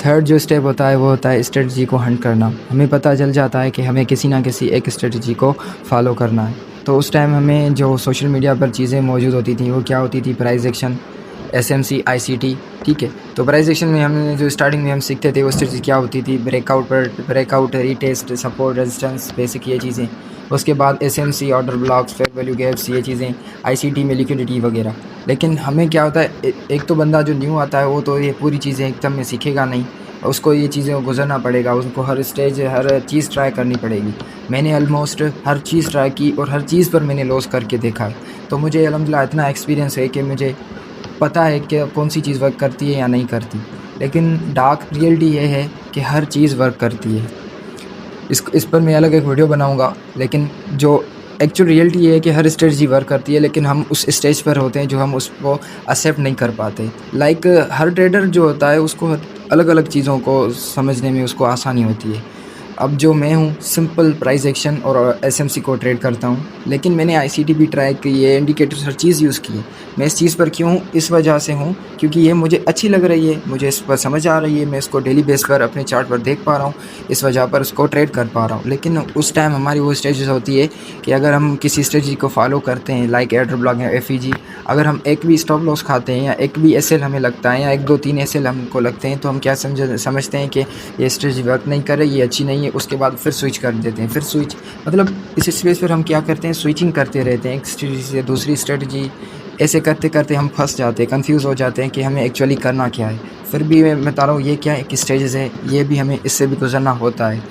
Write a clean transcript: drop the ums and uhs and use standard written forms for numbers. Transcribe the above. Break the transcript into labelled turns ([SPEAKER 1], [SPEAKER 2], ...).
[SPEAKER 1] Third जो step होता है वो होता है स्ट्रेटजी को हंट करना। हमें पता चल जाता है कि हमें किसी ना किसी एक स्ट्रेटजी को फॉलो करना है। तो उस टाइम हमें जो सोशल मीडिया पर चीज़ें मौजूद होती थी वो क्या होती थी, प्राइस एक्शन, एसएमसी, आईसीटी, ठीक है। तो प्राइस एक्शन में हमने जो स्टार्टिंग में हम सीखते थे वो स्ट्रेटजी क्या होती थी, breakout, retest, support, resistance, basic ये चीज़ें। उसके बाद SMC, order blocks, fair value gaps, ये चीज़ें। आईसीटी में लिक्विडिटी वगैरह। लेकिन हमें क्या होता है, एक तो बंदा जो न्यू आता है वो तो ये पूरी चीज़ें एकदम में सीखेगा नहीं, उसको ये चीज़ें को गुजरना पड़ेगा, उसको हर स्टेज हर चीज़ ट्राई करनी पड़ेगी। मैंने ऑलमोस्ट हर चीज़ ट्राई की और हर चीज़ पर मैंने लॉस करके देखा है। तो मुझे अल्हम्दुलिल्लाह इतना एक्सपीरियंस है कि मुझे पता है कि कौन सी चीज़ वर्क करती है या नहीं करती। लेकिन डार्क रियलिटी ये है कि हर चीज़ वर्क करती है। इस पर मैं अलग एक वीडियो बनाऊंगा। लेकिन जो एक्चुअल रियलिटी ये है कि हर स्ट्रेटजी वर्क करती है, लेकिन हम उस स्टेज पर होते हैं जो हम उसको एक्सेप्ट नहीं कर पाते। लाइक हर ट्रेडर जो होता है उसको अलग अलग चीज़ों को समझने में उसको आसानी होती है। अब जो मैं हूँ सिंपल प्राइस एक्शन और एसएमसी को ट्रेड करता हूँ, लेकिन मैंने आईसीटी भी ट्राई की है, इंडिकेटर्स हर चीज़ यूज़ की है। मैं इस चीज़ पर क्यों हूँ, इस वजह से हूँ क्योंकि ये मुझे अच्छी लग रही है, मुझे इस पर समझ आ रही है, मैं इसको डेली बेस पर अपने चार्ट पर देख पा रहा हूँ, इस वजह पर उसको ट्रेड कर पा रहा हूँ। लेकिन उस टाइम हमारी वो स्ट्रेटजीज होती है कि अगर हम किसी स्ट्रेटजी को फॉलो करते हैं लाइक एडर ब्लॉक या एफईजी, अगर हम एक भी स्टॉप लॉस खाते हैं या एक भी एसएल हमें लगता है या एक दो तीन एसएल हमको लगते हैं, तो हम क्या समझते हैं कि ये स्ट्रेटजी वर्क नहीं कर रही, ये अच्छी नहीं है। उसके बाद फिर स्विच कर देते हैं, फिर स्विच मतलब इस स्पेस पर हम क्या करते हैं, स्विचिंग करते रहते हैं एक स्ट्रेटजी से दूसरी स्ट्रेटजी। ऐसे करते करते हम फंस जाते हैं, कंफ्यूज हो जाते हैं कि हमें एक्चुअली करना क्या है। फिर भी मैं बता रहा हूँ ये क्या एक स्टेजेस है, ये भी हमें इससे भी गुजरना होता है।